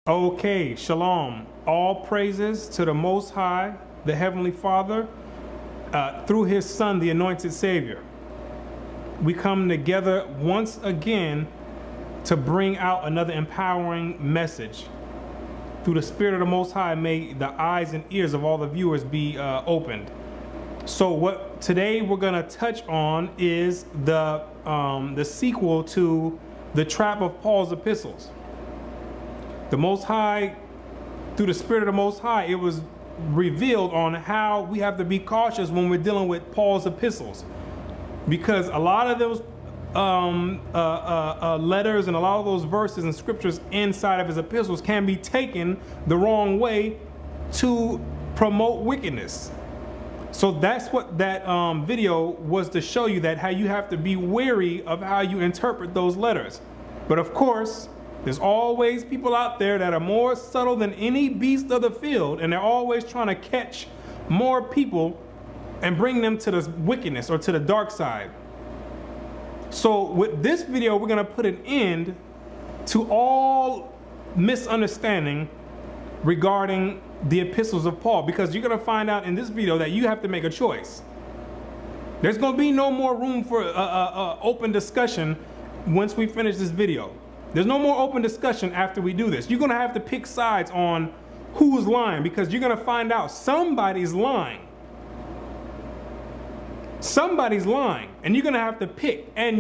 Okay, shalom. All praises to the Most High, the Heavenly Father, through His Son, the Anointed Savior. We come together once again to bring out another empowering message. Through the Spirit of the Most High, may the eyes and ears of all the viewers be opened. So what today we're going to touch on is the sequel to the trap of Paul's epistles. The Most High, through the Spirit of the Most High, it was revealed on how we have to be cautious when we're dealing with Paul's epistles. Because a lot of those letters and a lot of those verses and scriptures inside of his epistles can be taken the wrong way to promote wickedness. So that's what that video was to show you, that how you have to be wary of how you interpret those letters. But of course, there's always people out there that are more subtle than any beast of the field, and they're always trying to catch more people and bring them to the wickedness or to the dark side. So with this video, we're going to put an end to all misunderstanding regarding the epistles of Paul, because you're going to find out in this video that you have to make a choice. There's going to be no more room for open discussion once we finish this video. There's no more open discussion after we do this. You're going to have to pick sides on who's lying, because you're going to find out somebody's lying. Somebody's lying, and you're going to have to pick, and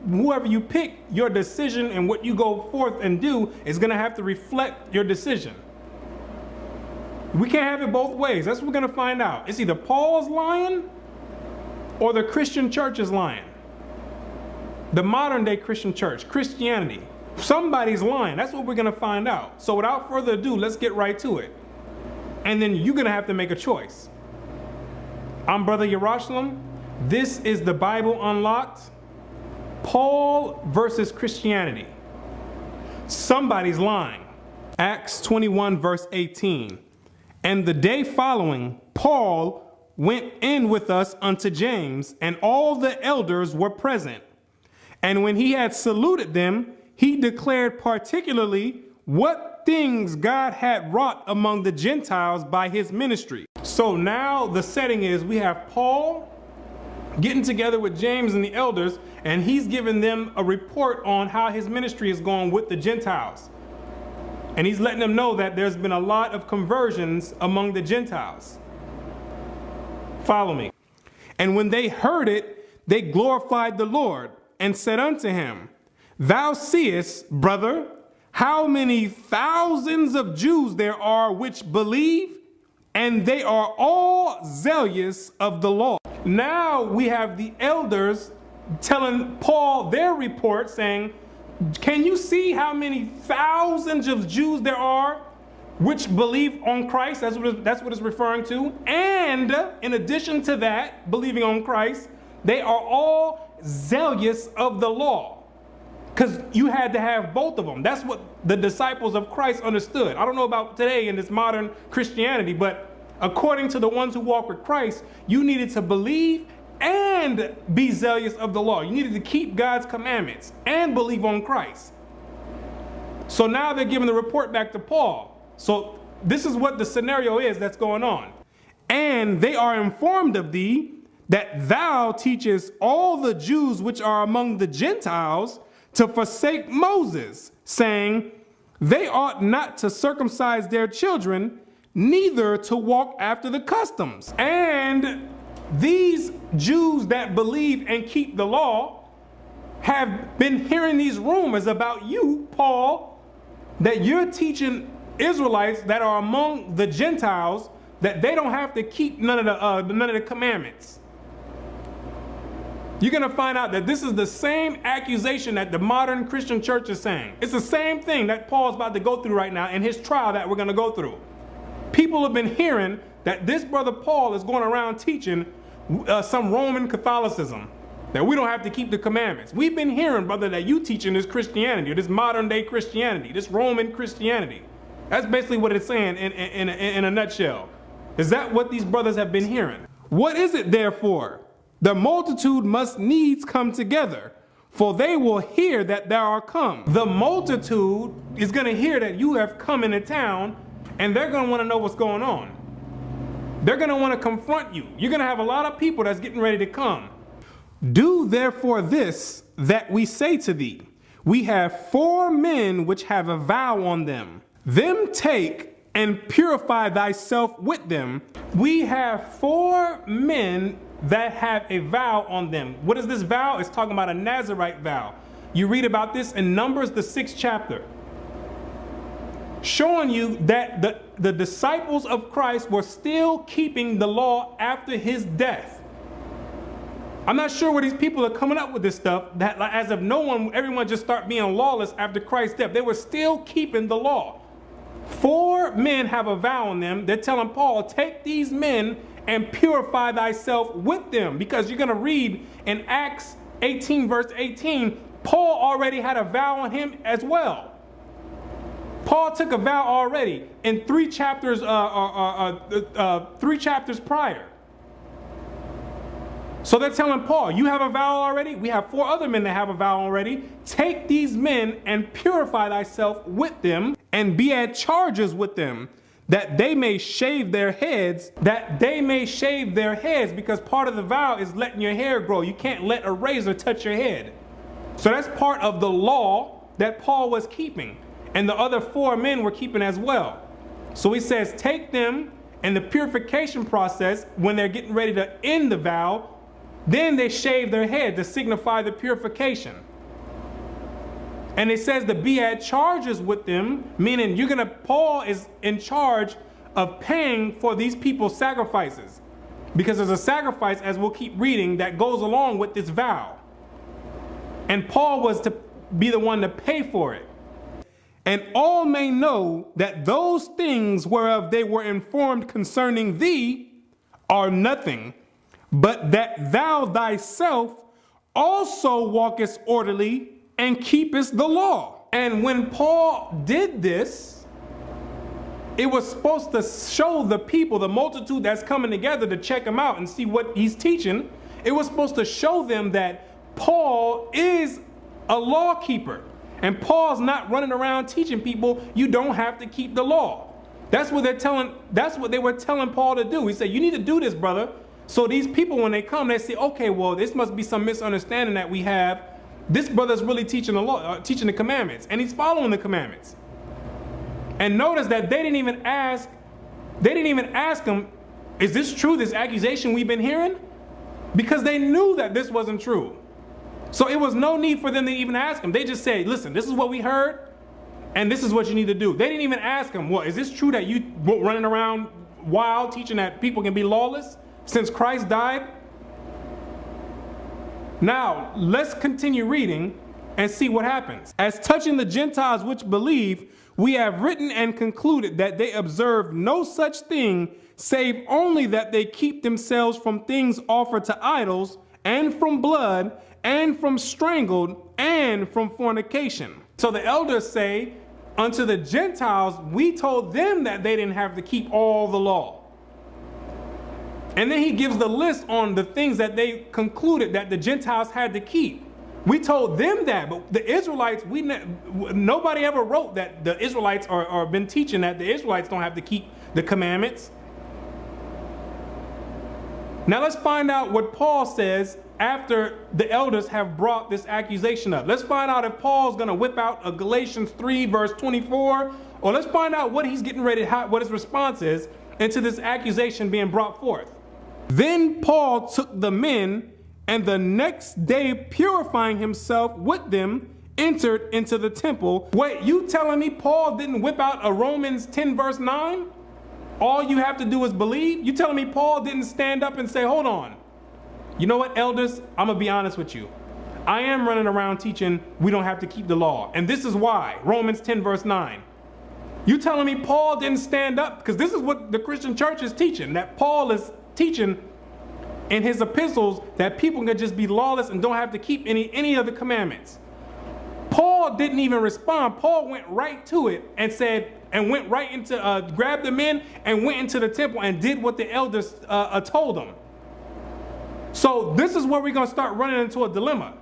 whoever you pick, your decision and what you go forth and do is going to have to reflect your decision. We can't have it both ways. That's what we're going to find out. It's either Paul's lying or the Christian church is lying. The modern day Christian church, Christianity. Somebody's lying. That's what we're going to find out. So without further ado, let's get right to it. And then you're going to have to make a choice. I'm Brother Yerushalayim. This is the Bible Unlocked. Paul versus Christianity. Somebody's lying. Acts 21 verse 18. And the day following, Paul went in with us unto James, and all the elders were present. And when he had saluted them, he declared particularly what things God had wrought among the Gentiles by his ministry. So now the setting is we have Paul getting together with James and the elders, and he's giving them a report on how his ministry is going with the Gentiles. And he's letting them know that there's been a lot of conversions among the Gentiles. Follow me. And when they heard it, they glorified the Lord and said unto him, Thou seest, brother, how many thousands of Jews there are which believe, and they are all zealous of the law. Now we have the elders telling Paul their report, saying, can you see how many thousands of Jews there are which believe on Christ? That's what it's referring to. And in addition to that, believing on Christ, they are all zealous of the law. Because you had to have both of them. That's what the disciples of Christ understood. I don't know about today in this modern Christianity, but according to the ones who walk with Christ, you needed to believe and be zealous of the law. You needed to keep God's commandments and believe on Christ. So now they're giving the report back to Paul. So this is what the scenario is that's going on. And they are informed of thee that thou teachest all the Jews which are among the Gentiles to forsake Moses, saying, they ought not to circumcise their children, neither to walk after the customs. And these Jews that believe and keep the law have been hearing these rumors about you, Paul, that you're teaching Israelites that are among the Gentiles that they don't have to keep none of the commandments. You're going to find out that this is the same accusation that the modern Christian church is saying. It's the same thing that Paul's about to go through right now in his trial that we're going to go through. People have been hearing that this brother Paul is going around teaching some Roman Catholicism, that we don't have to keep the commandments. We've been hearing, brother, that you teaching this Christianity, this modern day Christianity, this Roman Christianity. That's basically what it's saying in a nutshell. Is that what these brothers have been hearing? What is it therefore? The multitude must needs come together, for they will hear that thou art come. The multitude is going to hear that you have come into town, and they're going to want to know what's going on. They're going to want to confront you. You're going to have a lot of people that's getting ready to come. Do therefore this that we say to thee. We have 4 men which have a vow on them. Them take and purify thyself with them. We have 4 men that have a vow on them. What is this vow? It's talking about a Nazirite vow. You read about this in Numbers, the 6th chapter, showing you that the disciples of Christ were still keeping the law after his death. I'm not sure where these people are coming up with this stuff, that as if everyone just start being lawless after Christ's death. They were still keeping the law. 4 men have a vow on them. They're telling Paul, take these men and purify thyself with them. Because you're going to read in Acts 18 verse 18, Paul already had a vow on him as well. Paul took a vow already in 3 chapters, 3 chapters prior. So they're telling Paul, you have a vow already? We have 4 other men that have a vow already. Take these men and purify thyself with them, and be at charges with them, that they may shave their heads, because part of the vow is letting your hair grow. You can't let a razor touch your head. So that's part of the law that Paul was keeping, and the other 4 men were keeping as well. So he says, take them, and the purification process, when they're getting ready to end the vow, then they shave their head to signify the purification. And it says to be at charges with them, meaning Paul is in charge of paying for these people's sacrifices. Because there's a sacrifice, as we'll keep reading, that goes along with this vow. And Paul was to be the one to pay for it. And all may know that those things whereof they were informed concerning thee are nothing, but that thou thyself also walkest orderly and keepest the law. And when Paul did this, it was supposed to show the people, the multitude that's coming together to check him out and see what he's teaching. It was supposed to show them that Paul is a law keeper. And Paul's not running around teaching people you don't have to keep the law. That's what they were telling Paul to do. He said, you need to do this, brother. So these people, when they come, they say, okay, well, this must be some misunderstanding that we have. This brother's really teaching the law, teaching the commandments, and he's following the commandments. And notice that they didn't even ask him, is this true, this accusation we've been hearing? Because they knew that this wasn't true. So it was no need for them to even ask him. They just said, listen, this is what we heard, and this is what you need to do. They didn't even ask him, well, is this true that you running around wild teaching that people can be lawless since Christ died? Now, let's continue reading and see what happens. As touching the Gentiles which believe, we have written and concluded that they observe no such thing, save only that they keep themselves from things offered to idols, and from blood, and from strangled, and from fornication. So the elders say, unto the Gentiles, we told them that they didn't have to keep all the law. And then he gives the list on the things that they concluded that the Gentiles had to keep. We told them that, but the Israelites, nobody ever wrote that the Israelites or been teaching that the Israelites don't have to keep the commandments. Now let's find out what Paul says after the elders have brought this accusation up. Let's find out if Paul's going to whip out a Galatians 3 verse 24, or let's find out what he's getting ready, what his response is into this accusation being brought forth. Then Paul took the men, and the next day, purifying himself with them, entered into the temple. Wait, you telling me Paul didn't whip out a Romans 10 verse 9? All you have to do is believe? You telling me Paul didn't stand up and say, hold on. You know what, elders? I'm going to be honest with you. I am running around teaching we don't have to keep the law. And this is why. Romans 10 verse 9. You telling me Paul didn't stand up? Because this is what the Christian church is teaching, that Paul is teaching in his epistles that people can just be lawless and don't have to keep any of the commandments. Paul didn't even respond. Paul went right to it and said, and went right into, grabbed the men and went into the temple and did what the elders told him. So this is where we're going to start running into a dilemma.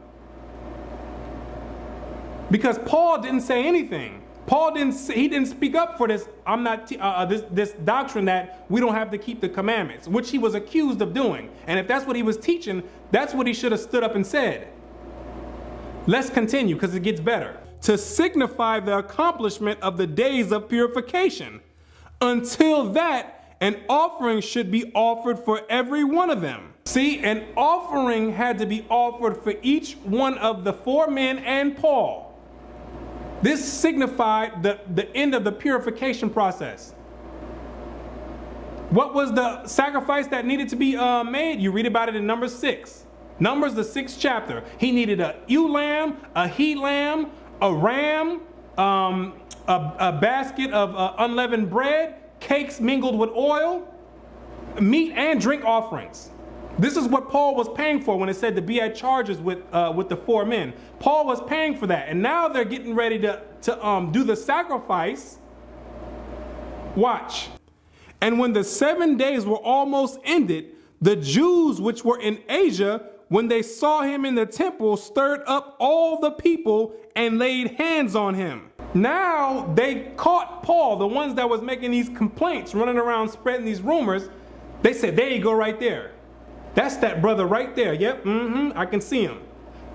Because Paul didn't say anything. He didn't speak up for this. This doctrine that we don't have to keep the commandments, which he was accused of doing. And if that's what he was teaching, that's what he should have stood up and said. Let's continue, because it gets better. To signify the accomplishment of the days of purification. Until that, an offering should be offered for every one of them. See, an offering had to be offered for each one of the 4 men and Paul. This signified the end of the purification process. What was the sacrifice that needed to be made? You read about it in Numbers 6. Numbers, the 6th chapter. He needed a ewe lamb, a he lamb, a ram, a basket of unleavened bread, cakes mingled with oil, meat and drink offerings. This is what Paul was paying for when it said to be at charges with the 4 men. Paul was paying for that. And now they're getting ready to do the sacrifice. Watch. And when the 7 days were almost ended, the Jews which were in Asia, when they saw him in the temple, stirred up all the people and laid hands on him. Now they caught Paul, the ones that was making these complaints, running around spreading these rumors. They said, there you go right there. That's that brother right there. Yep, I can see him.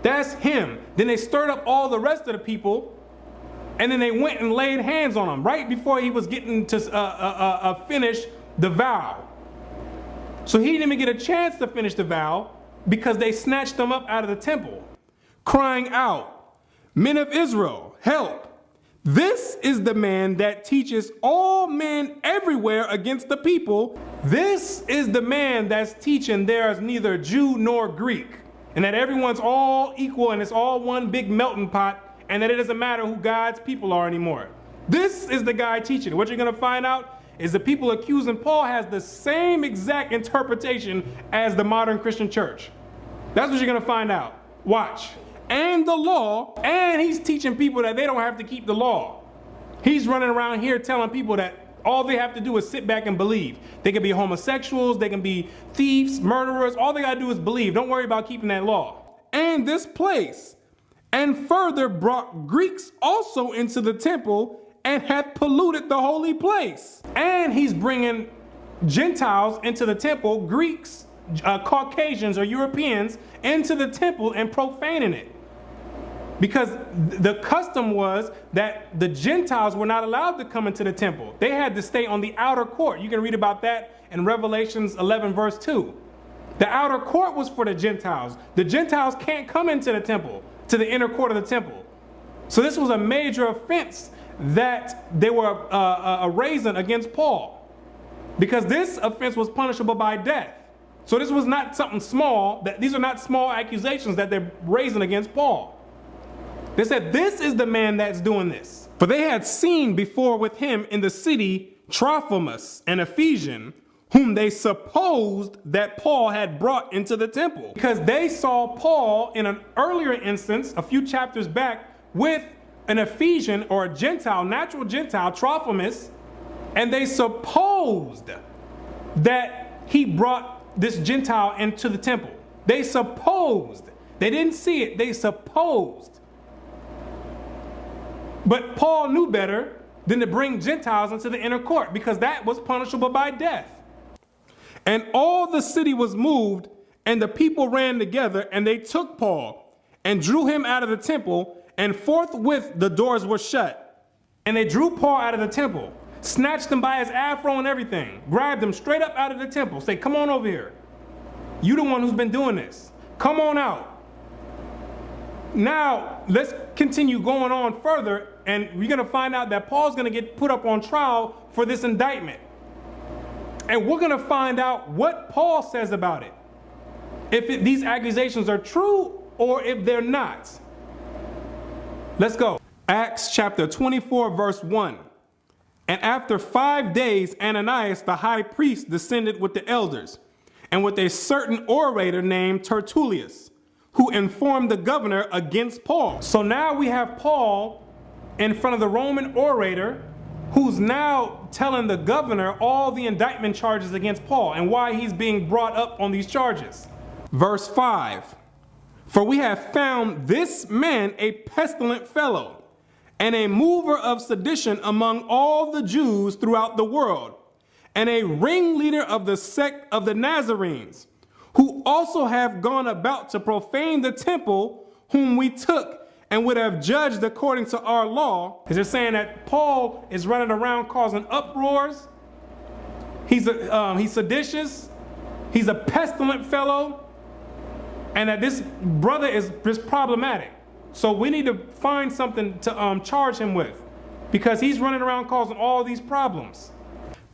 That's him. Then they stirred up all the rest of the people, and then they went and laid hands on him right before he was getting to finish the vow. So he didn't even get a chance to finish the vow because they snatched him up out of the temple, crying out, "Men of Israel, help! This is the man that teaches all men everywhere against the people. This is the man that's teaching there is neither Jew nor Greek, and that everyone's all equal and it's all one big melting pot, and that it doesn't matter who God's people are anymore." This is the guy teaching. What you're going to find out is the people accusing Paul has the same exact interpretation as the modern Christian church. That's what you're going to find out. Watch. And the law, and he's teaching people that they don't have to keep the law. He's running around here telling people that all they have to do is sit back and believe. They can be homosexuals, they can be thieves, murderers. All they got to do is believe. Don't worry about keeping that law. And this place, and further brought Greeks also into the temple, and hath polluted the holy place. And he's bringing Gentiles into the temple, Greeks, Caucasians or Europeans into the temple and profaning it. Because the custom was that the Gentiles were not allowed to come into the temple. They had to stay on the outer court. You can read about that in Revelations 11 verse 2. The outer court was for the Gentiles. The Gentiles can't come into the temple, to the inner court of the temple. So this was a major offense that they were raising against Paul. Because this offense was punishable by death. So this was not something small. These are not small accusations that they're raising against Paul. They said, this is the man that's doing this. For they had seen before with him in the city Trophimus, an Ephesian, whom they supposed that Paul had brought into the temple. Because they saw Paul in an earlier instance, a few chapters back, with an Ephesian or a Gentile, natural Gentile, Trophimus, and they supposed that he brought this Gentile into the temple. They supposed. They didn't see it. They supposed. But Paul knew better than to bring Gentiles into the inner court, because that was punishable by death. And all the city was moved, and the people ran together, and they took Paul and drew him out of the temple, and forthwith the doors were shut. And they drew Paul out of the temple, snatched him by his afro and everything, grabbed him straight up out of the temple, say, "Come on over here. You the one who's been doing this. Come on out." Now, let's continue going on further, and we're going to find out that Paul's going to get put up on trial for this indictment. And we're going to find out what Paul says about it. If these accusations are true or if they're not. Let's go. Acts chapter 24, verse 1. And after 5 days, Ananias the high priest descended with the elders, and with a certain orator named Tertullius, who informed the governor against Paul. So now we have Paul in front of the Roman orator, who's now telling the governor all the indictment charges against Paul and why he's being brought up on these charges. Verse 5. For we have found this man a pestilent fellow, and a mover of sedition among all the Jews throughout the world, and a ringleader of the sect of the Nazarenes, who also have gone about to profane the temple, whom we took and would have judged according to our law. Because they're saying that Paul is running around causing uproars. He's seditious. He's a pestilent fellow. And that this brother is just problematic. So we need to find something to charge him with, because he's running around causing all these problems.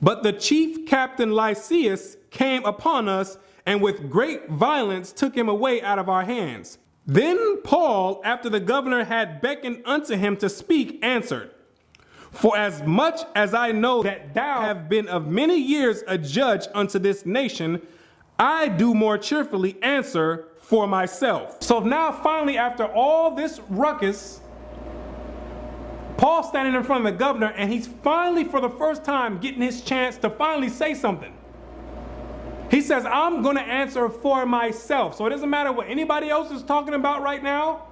But the chief captain Lysias came upon us, and with great violence took him away out of our hands. Then Paul, after the governor had beckoned unto him to speak, answered, For as much as I know that thou have been of many years a judge unto this nation, I do more cheerfully answer for myself. So now finally, after all this ruckus, Paul's standing in front of the governor, and he's finally, for the first time, getting his chance to finally say something. He says, I'm going to answer for myself. So it doesn't matter what anybody else is talking about right now.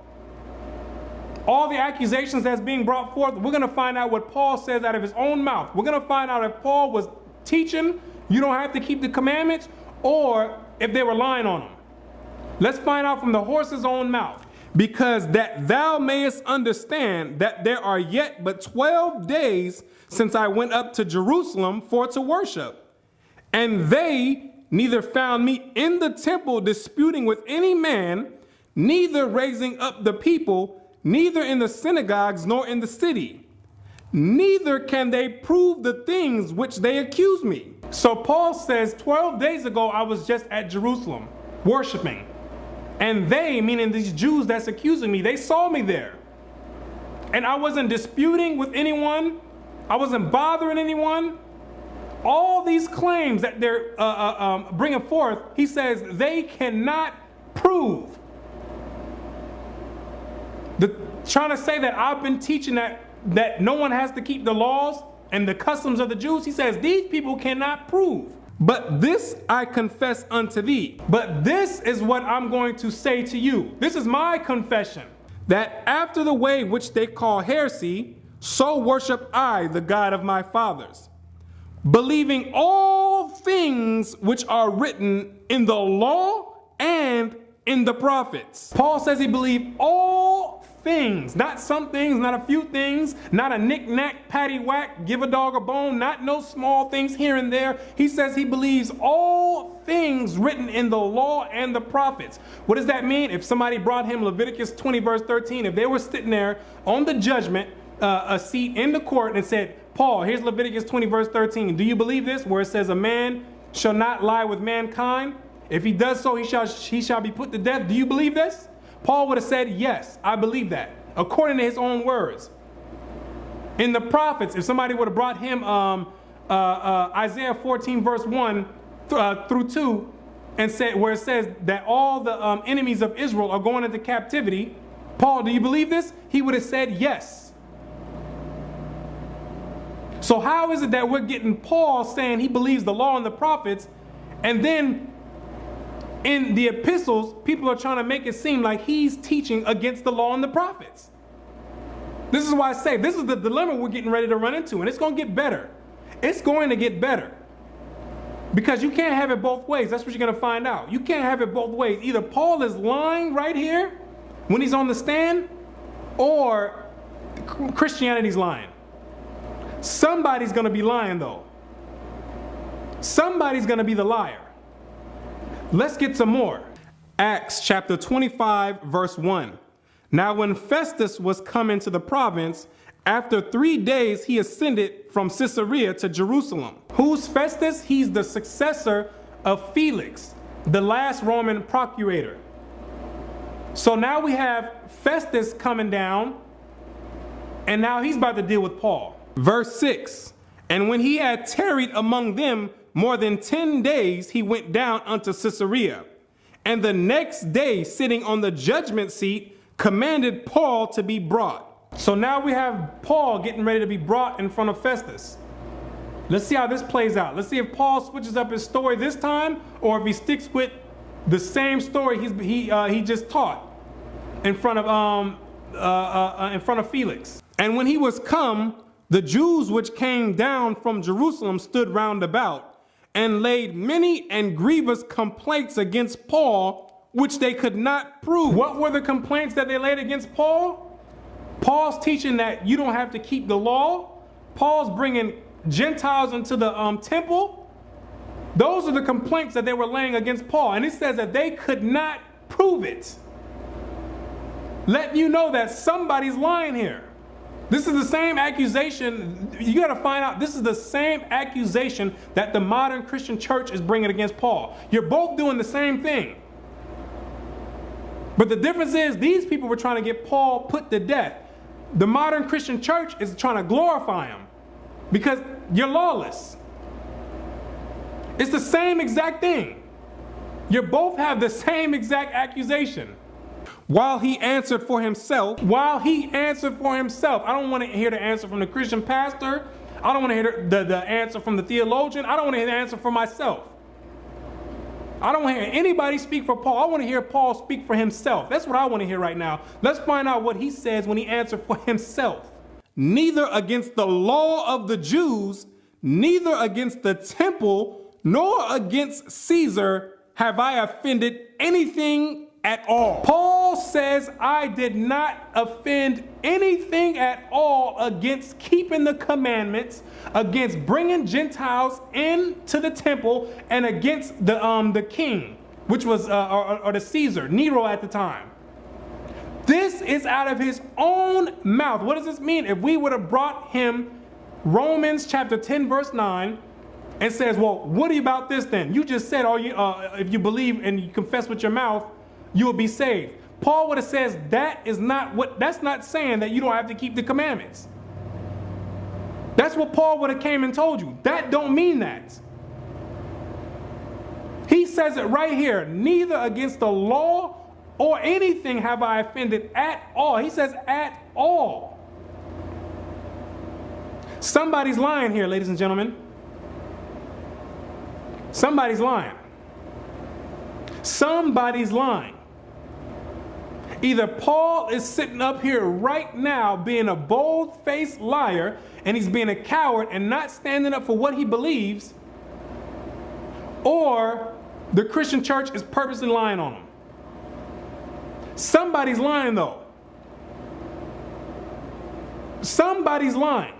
All the accusations that's being brought forth, we're going to find out what Paul says out of his own mouth. We're going to find out if Paul was teaching you don't have to keep the commandments, or if they were lying on him. Let's find out from the horse's own mouth. Because that thou mayest understand that there are yet but 12 days since I went up to Jerusalem for to worship. And they neither found me in the temple disputing with any man, neither raising up the people, neither in the synagogues nor in the city. Neither can they prove the things which they accuse me. So Paul says, 12 days ago I was just at Jerusalem worshiping. And they, meaning these Jews that's accusing me, they saw me there. And I wasn't disputing with anyone. I wasn't bothering anyone. All these claims that they're bringing forth, he says they cannot prove. Trying to say that I've been teaching that no one has to keep the laws and the customs of the Jews, he says these people cannot prove. But this I confess unto thee. But this is what I'm going to say to you. This is my confession. That after the way which they call heresy, so worship I the God of my fathers, believing all things which are written in the law and in the prophets. Paul says he believed all things, not some things, not a few things, not a knick-knack, paddywhack, give a dog a bone, not no small things here and there. He says he believes all things written in the law and the prophets. What does that mean? If somebody brought him Leviticus 20 verse 13, if they were sitting there on the judgment a seat in the court and said, Paul, here's Leviticus 20 verse 13. Do you believe this? Where it says a man shall not lie with mankind. If he does so, he shall be put to death. Do you believe this? Paul would have said, yes, I believe that, according to his own words. In the prophets, if somebody would have brought him Isaiah 14 verse 1 through 2, and said, where it says that all the enemies of Israel are going into captivity, Paul, do you believe this? He would have said yes. So how is it that we're getting Paul saying he believes the law and the prophets, and then in the epistles, people are trying to make it seem like he's teaching against the law and the prophets? This is why I say this is the dilemma we're getting ready to run into, and it's going to get better. It's going to get better. Because you can't have it both ways. That's what you're going to find out. You can't have it both ways. Either Paul is lying right here when he's on the stand, or Christianity's lying. Somebody's going to be lying, though. Somebody's going to be the liar. Let's get some more. Acts chapter 25 verse 1. Now when Festus was come into the province, after 3 days he ascended from Caesarea to Jerusalem. Who's Festus? He's the successor of Felix, the last Roman procurator. So now we have Festus coming down, and now he's about to deal with Paul. Verse 6. And when he had tarried among them more than 10 days, he went down unto Caesarea, and the next day, sitting on the judgment seat, commanded Paul to be brought. So now we have Paul getting ready to be brought in front of Festus. Let's see how this plays out. Let's see if Paul switches up his story this time, or if he sticks with the same story he just taught. in front of Felix. And when he was come, the Jews which came down from Jerusalem stood round about, and laid many and grievous complaints against Paul, which they could not prove. What were the complaints that they laid against Paul? Paul's teaching that you don't have to keep the law. Paul's bringing Gentiles into the temple. Those are the complaints that they were laying against Paul. And it says that they could not prove it. Letting you know that somebody's lying here. This is the same accusation. You got to find out, this is the same accusation that the modern Christian church is bringing against Paul. You're both doing the same thing. But the difference is these people were trying to get Paul put to death. The modern Christian church is trying to glorify him because you're lawless. It's the same exact thing. You both have the same exact accusation. While he answered for himself, I don't want to hear the answer from the Christian pastor. I don't want to hear the answer from the theologian. I don't want to hear the answer for myself. I don't want to hear anybody speak for Paul. I want to hear Paul speak for himself. That's what I want to hear right now. Let's find out what he says when he answered for himself. Neither against the law of the Jews, neither against the temple, nor against Caesar have I offended anything at all. Paul says, I did not offend anything at all against keeping the commandments, against bringing Gentiles into the temple, and against the king, which was or the Caesar, Nero at the time. This is out of his own mouth. What does this mean? If we would have brought him Romans chapter 10 verse 9 and says, well, what about this then? You just said, if you believe and you confess with your mouth, you will be saved. Paul would have said that's not saying that you don't have to keep the commandments. That's what Paul would have came and told you. That don't mean that. He says it right here. Neither against the law or anything have I offended at all. He says at all. Somebody's lying here, ladies and gentlemen. Somebody's lying. Somebody's lying. Either Paul is sitting up here right now being a bold-faced liar and he's being a coward and not standing up for what he believes, or the Christian church is purposely lying on him. Somebody's lying though. Somebody's lying.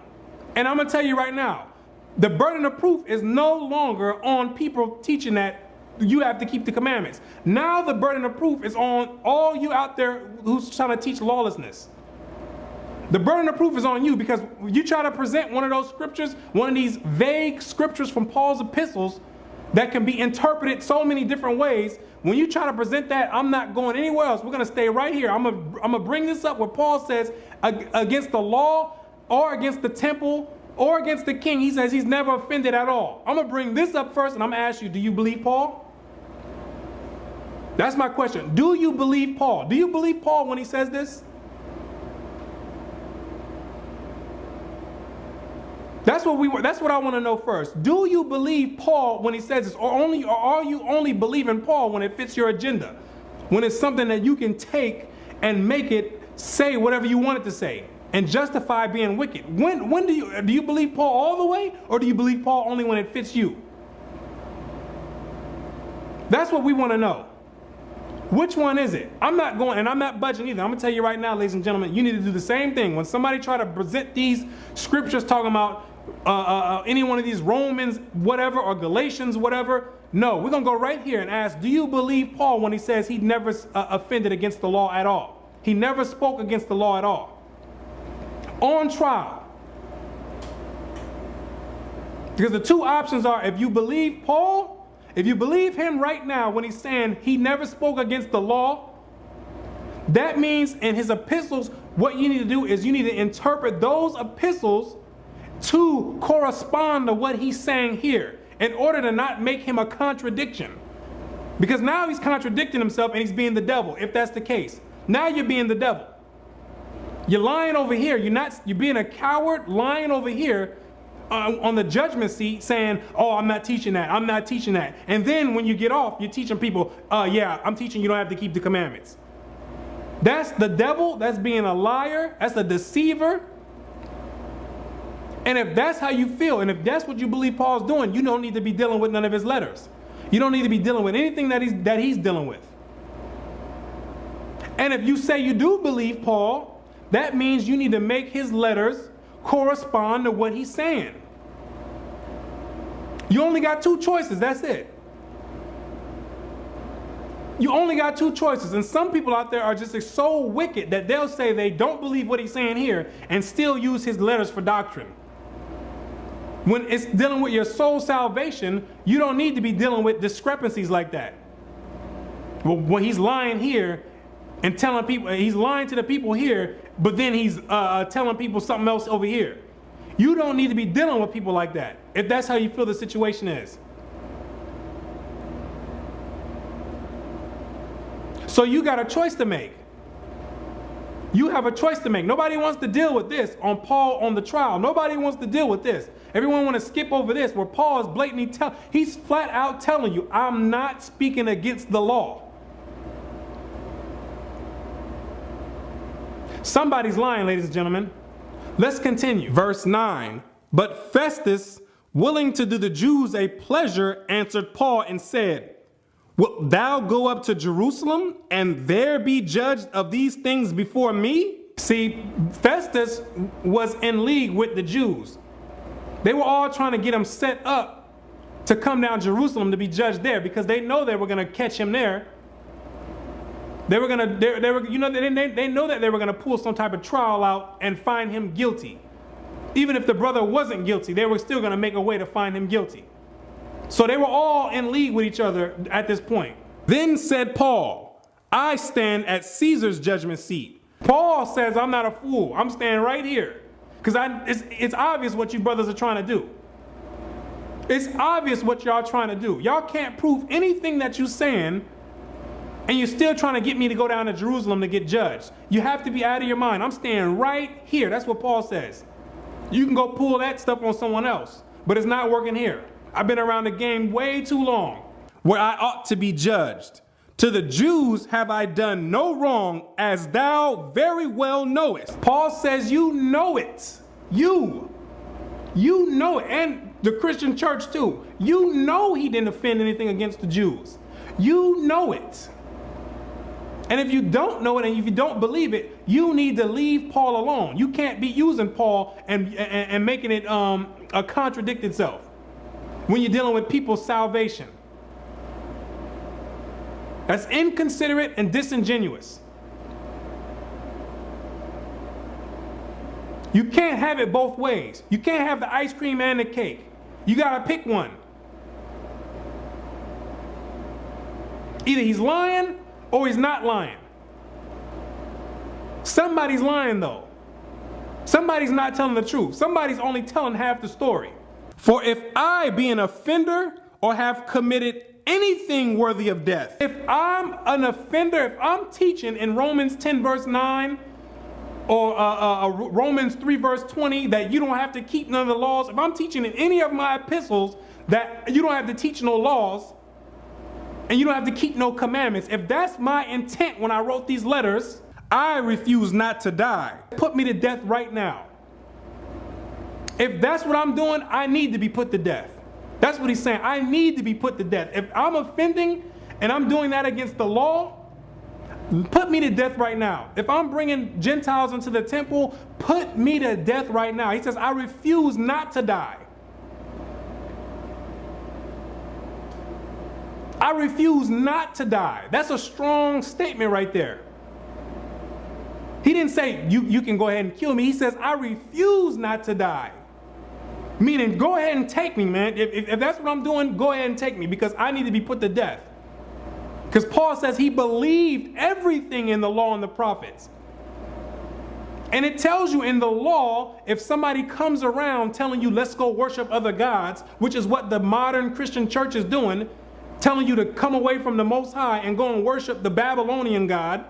And I'm going to tell you right now, the burden of proof is no longer on people teaching that you have to keep the commandments. Now the burden of proof is on all you out there who's trying to teach lawlessness. The burden of proof is on you because you try to present one of those scriptures, one of these vague scriptures from Paul's epistles that can be interpreted so many different ways. When you try to present that, I'm not going anywhere else. We're going to stay right here. I'm going to bring this up where Paul says against the law or against the temple or against the king. He says he's never offended at all. I'm going to bring this up first and I'm going to ask you, do you believe Paul? That's my question. Do you believe Paul? Do you believe Paul when he says this? That's what I want to know first. Do you believe Paul when he says this, or are you only believing Paul when it fits your agenda? When it's something that you can take and make it say whatever you want it to say and justify being wicked? When do you believe Paul all the way, or do you believe Paul only when it fits you? That's what we want to know. Which one is it? I'm not going, and I'm not budging either. I'm going to tell you right now, ladies and gentlemen, you need to do the same thing. When somebody try to present these scriptures talking about any one of these Romans, whatever, or Galatians, whatever, no, we're going to go right here and ask, do you believe Paul when he says he never offended against the law at all? He never spoke against the law at all. On trial. Because the two options are, if you believe Paul, if you believe him right now when he's saying he never spoke against the law, that means in his epistles, what you need to do is you need to interpret those epistles to correspond to what he's saying here in order to not make him a contradiction. Because now he's contradicting himself and he's being the devil, if that's the case. Now you're being the devil. You're lying over here. You're being a coward lying over here on the judgment seat saying, oh, I'm not teaching that. I'm not teaching that. And then when you get off, you're teaching people, yeah, I'm teaching you don't have to keep the commandments. That's the devil. That's being a liar. That's a deceiver. And if that's how you feel, and if that's what you believe Paul's doing, you don't need to be dealing with none of his letters. You don't need to be dealing with anything that he's dealing with. And if you say you do believe Paul, that means you need to make his letters correspond to what he's saying. You only got two choices. That's it. You only got two choices. And some people out there are just so wicked that they'll say they don't believe what he's saying here and still use his letters for doctrine. When it's dealing with your soul salvation, you don't need to be dealing with discrepancies like that. Well, when he's lying here and telling people, he's lying to the people here, but then he's telling people something else over here. You don't need to be dealing with people like that, if that's how you feel the situation is. So you got a choice to make. You have a choice to make. Nobody wants to deal with this on Paul on the trial. Nobody wants to deal with this. Everyone want to skip over this where Paul is blatantly he's flat out telling you, I'm not speaking against the law. Somebody's lying, ladies and gentlemen. Let's continue. Verse 9. But Festus, willing to do the Jews a pleasure, answered Paul and said, wilt thou go up to Jerusalem and there be judged of these things before me? See, Festus was in league with the Jews. They were all trying to get him set up to come down to Jerusalem to be judged there because they know they were going to catch him there. They were going to, they know that they were going to pull some type of trial out and find him guilty. Even if the brother wasn't guilty, they were still going to make a way to find him guilty. So they were all in league with each other at this point. Then said Paul, I stand at Caesar's judgment seat. Paul says, I'm not a fool. I'm standing right here. Because it's obvious what you brothers are trying to do. It's obvious what y'all trying to do. Y'all can't prove anything that you're saying, and you're still trying to get me to go down to Jerusalem to get judged. You have to be out of your mind. I'm standing right here. That's what Paul says. You can go pull that stuff on someone else, but it's not working here. I've been around the game way too long, where I ought to be judged. To the Jews have I done no wrong, as thou very well knowest. Paul says you know it. You know it. And the Christian church too. You know he didn't offend anything against the Jews. You know it. And if you don't know it and if you don't believe it, you need to leave Paul alone. You can't be using Paul and making it contradict itself when you're dealing with people's salvation. That's inconsiderate and disingenuous. You can't have it both ways. You can't have the ice cream and the cake. You gotta pick one. Either he's lying or he's not lying. Somebody's lying though. Somebody's not telling the truth. Somebody's only telling half the story. For if I be an offender or have committed anything worthy of death. If I'm an offender, if I'm teaching in Romans 10 verse 9 or Romans 3 verse 20 that you don't have to keep none of the laws, if I'm teaching in any of my epistles that you don't have to teach no laws and you don't have to keep no commandments, if that's my intent when I wrote these letters, I refuse not to die. Put me to death right now. If that's what I'm doing, I need to be put to death. That's what he's saying. I need to be put to death. If I'm offending and I'm doing that against the law, put me to death right now. If I'm bringing Gentiles into the temple, put me to death right now. He says, I refuse not to die. I refuse not to die. That's a strong statement right there. He didn't say, you can go ahead and kill me. He says, I refuse not to die. Meaning, go ahead and take me, man. If that's what I'm doing, go ahead and take me because I need to be put to death. Because Paul says he believed everything in the law and the prophets. And it tells you in the law, if somebody comes around telling you, let's go worship other gods, which is what the modern Christian church is doing, telling you to come away from the Most High and go and worship the Babylonian God,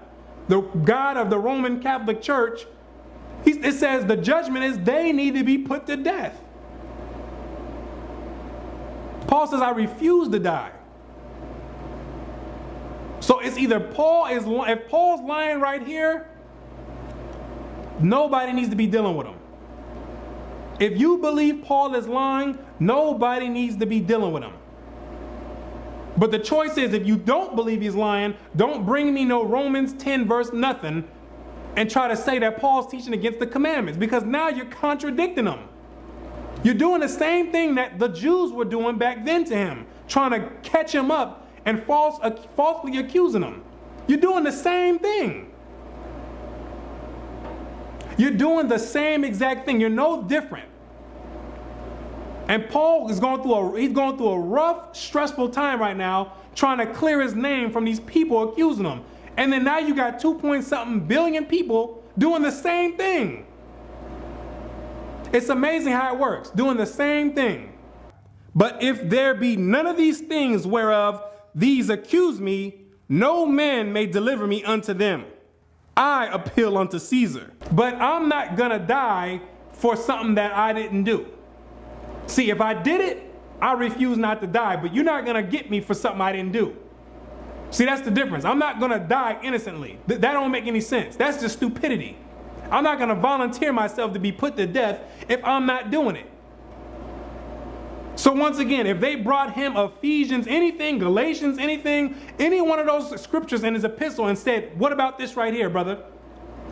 the God of the Roman Catholic Church, it says the judgment is they need to be put to death. Paul says, I refuse to die. So So it's either if Paul's lying right here, nobody needs to be dealing with him. If you believe Paul is lying, nobody needs to be dealing with him. But the choice is, if you don't believe he's lying, don't bring me no Romans 10 verse nothing and try to say that Paul's teaching against the commandments, because now you're contradicting them. You're doing the same thing that the Jews were doing back then to him, trying to catch him up and falsely accusing him. You're doing the same thing. You're doing the same exact thing. You're no different. And Paul is going through a rough, stressful time right now, trying to clear his name from these people accusing him. And then now you got 2-point-something billion people doing the same thing. It's amazing how it works, doing the same thing. But if there be none of these things whereof these accuse me, no man may deliver me unto them. I appeal unto Caesar. But I'm not gonna die for something that I didn't do. See, if I did it, I refuse not to die, but you're not gonna get me for something I didn't do. See, that's the difference. I'm not gonna die innocently. That don't make any sense. That's just stupidity. I'm not gonna volunteer myself to be put to death if I'm not doing it. So once again, if they brought him Ephesians, anything, Galatians, anything, any one of those scriptures in his epistle and said, what about this right here, brother?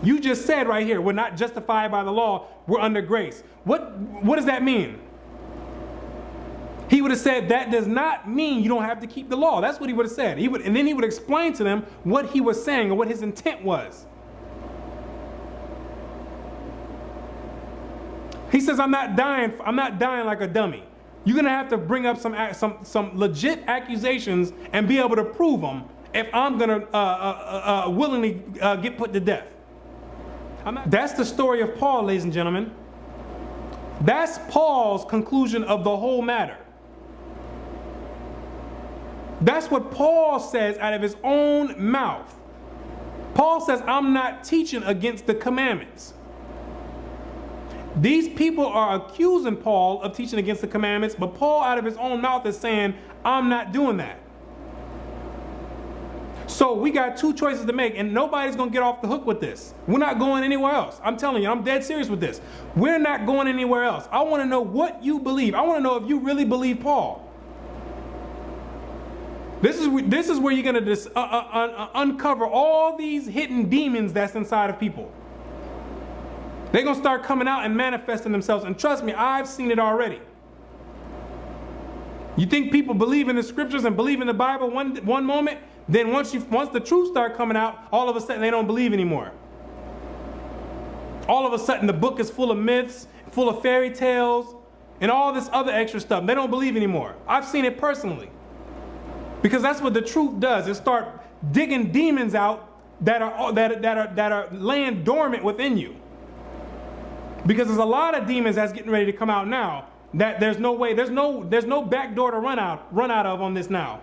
You just said right here, we're not justified by the law, we're under grace. What does that mean? He would have said, that does not mean you don't have to keep the law. That's what he would have said. And then he would explain to them what he was saying or what his intent was. He says, I'm not dying like a dummy. You're going to have to bring up some legit accusations and be able to prove them if I'm going to willingly get put to death. That's the story of Paul, ladies and gentlemen. That's Paul's conclusion of the whole matter. That's what Paul says out of his own mouth. Paul says, I'm not teaching against the commandments. These people are accusing Paul of teaching against the commandments, but Paul out of his own mouth is saying, I'm not doing that. So we got two choices to make, and nobody's going to get off the hook with this. We're not going anywhere else. I'm telling you, I'm dead serious with this. We're not going anywhere else. I want to know what you believe. I want to know if you really believe Paul. This is where you're going to uncover all these hidden demons that's inside of people. They're going to start coming out and manifesting themselves. And trust me, I've seen it already. You think people believe in the scriptures and believe in the Bible one moment, then once the truth starts coming out, all of a sudden they don't believe anymore. All of a sudden the book is full of myths, full of fairy tales, and all this other extra stuff. They don't believe anymore. I've seen it personally. Because that's what the truth does. It starts digging demons out that are laying dormant within you. Because there's a lot of demons that's getting ready to come out now that there's no way, there's no back door to run out of on this now.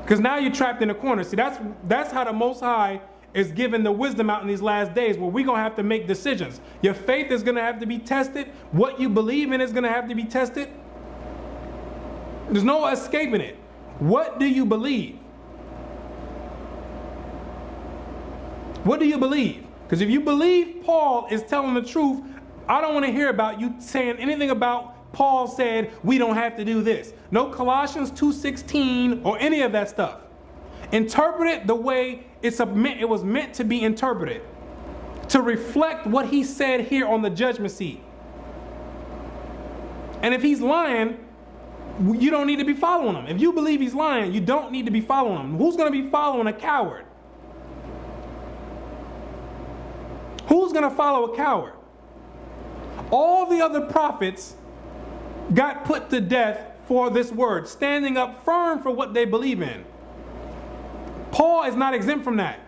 Because now you're trapped in a corner. See, that's how the Most High is giving the wisdom out in these last days, where we're going to have to make decisions. Your faith is going to have to be tested. What you believe in is going to have to be tested. There's no escaping it. What do you believe? What do you believe? Because if you believe Paul is telling the truth, I don't want to hear about you saying anything about Paul said we don't have to do this. No Colossians 2:16 or any of that stuff. Interpret it the way it was meant to be interpreted, to reflect what he said here on the judgment seat. And if he's lying, you don't need to be following him. If you believe he's lying, you don't need to be following him. Who's going to be following a coward? Who's going to follow a coward? All the other prophets got put to death for this word, standing up firm for what they believe in. Paul is not exempt from that.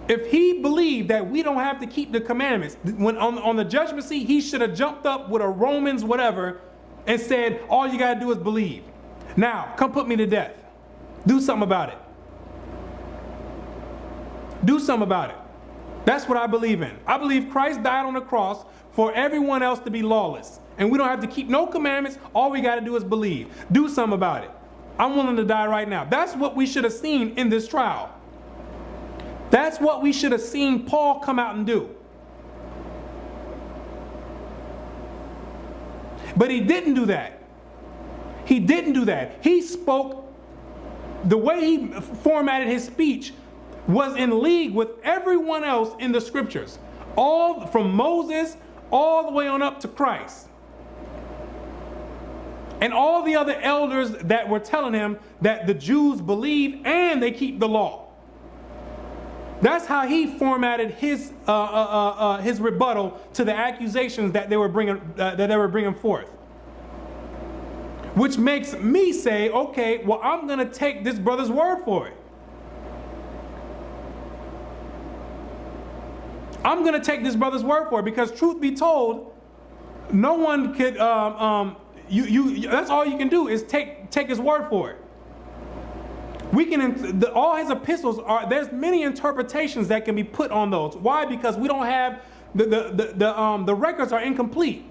If he believed that we don't have to keep the commandments, when on the judgment seat, he should have jumped up with a Romans whatever and said, all you got to do is believe. Now, come put me to death. Do something about it. Do something about it. That's what I believe in. I believe Christ died on the cross for everyone else to be lawless. And we don't have to keep no commandments. All we got to do is believe. Do something about it. I'm willing to die right now. That's what we should have seen in this trial. That's what we should have seen Paul come out and do. But he didn't do that. He didn't do that. He spoke, the way he formatted his speech was in league with everyone else in the scriptures. All from Moses all the way on up to Christ. And all the other elders that were telling him that the Jews believe and they keep the law. That's how he formatted his rebuttal to the accusations that they were bringing forth. Which makes me say, okay, well, I'm going to take this brother's word for it. I'm going to take this brother's word for it, because truth be told, no one could. That's all you can do is take his word for it. We can all his epistles are. There's many interpretations that can be put on those. Why? Because we don't have the records are incomplete.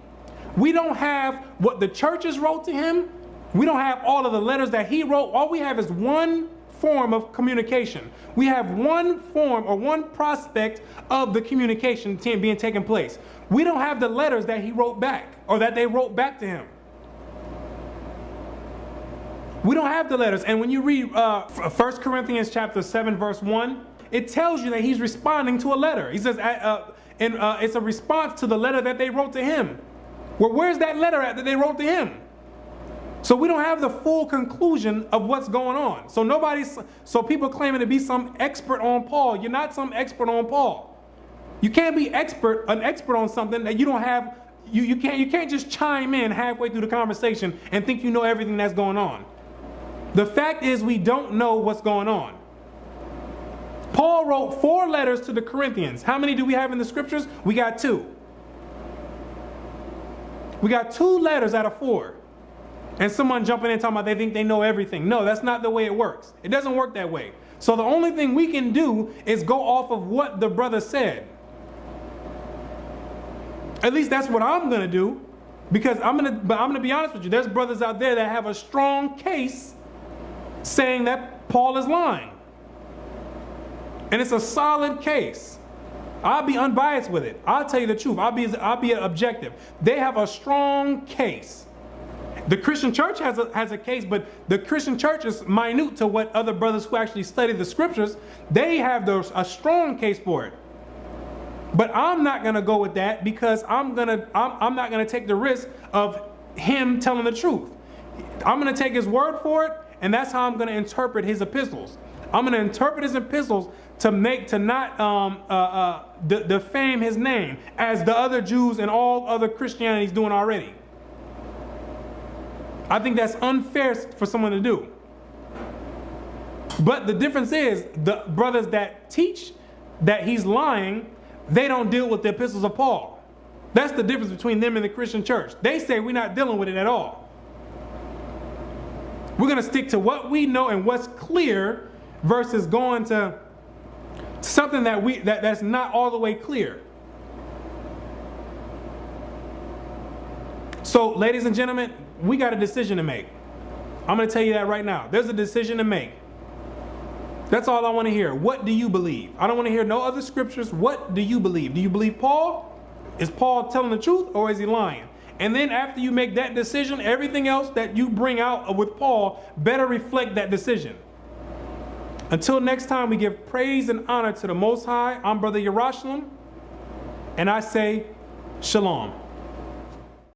We don't have what the churches wrote to him. We don't have all of the letters that he wrote. All we have is one form of communication. We have one form or one prospect of the communication being taken place. We don't have the letters that he wrote back or that they wrote back to him. We don't have the letters. And when you read 1 Corinthians chapter 7 verse 1, it tells you that he's responding to a letter. He says it's a response to the letter that they wrote to him. Well, where's that letter at that they wrote to him? So we don't have the full conclusion of what's going on. So people claiming to be some expert on Paul. You're not some expert on Paul. You can't be an expert on something that you don't have. You can't just chime in halfway through the conversation and think you know everything that's going on. The fact is, we don't know what's going on. Paul wrote 4 letters to the Corinthians. How many do we have in the scriptures? We got 2. We got 2 letters out of 4. And someone jumping in talking about they think they know everything. No, that's not the way it works. It doesn't work that way. So the only thing we can do is go off of what the brother said. At least that's what I'm going to do. Because I'm going to be honest with you. There's brothers out there that have a strong case saying that Paul is lying. And it's a solid case. I'll be unbiased with it. I'll tell you the truth. I'll be objective. They have a strong case. The Christian church has a case, but the Christian church is minute to what other brothers who actually study the scriptures. They have a strong case for it. But I'm not going to go with that, because I'm not going to take the risk of him telling the truth. I'm going to take his word for it, and that's how I'm going to interpret his epistles. I'm going to interpret his epistles to not defame his name as the other Jews and all other Christianity is doing already. I think that's unfair for someone to do. But the difference is, the brothers that teach that he's lying, they don't deal with the epistles of Paul. That's the difference between them and the Christian church. They say we're not dealing with it at all. We're going to stick to what we know and what's clear versus going to something that's not all the way clear. So, ladies and gentlemen, we got a decision to make. I'm going to tell you that right now. There's a decision to make. That's all I want to hear. What do you believe? I don't want to hear no other scriptures. What do you believe? Do you believe Paul? Is Paul telling the truth, or is he lying? And then after you make that decision, everything else that you bring out with Paul better reflect that decision. Until next time, we give praise and honor to the Most High. I'm Brother Yerushalayim, and I say, Shalom.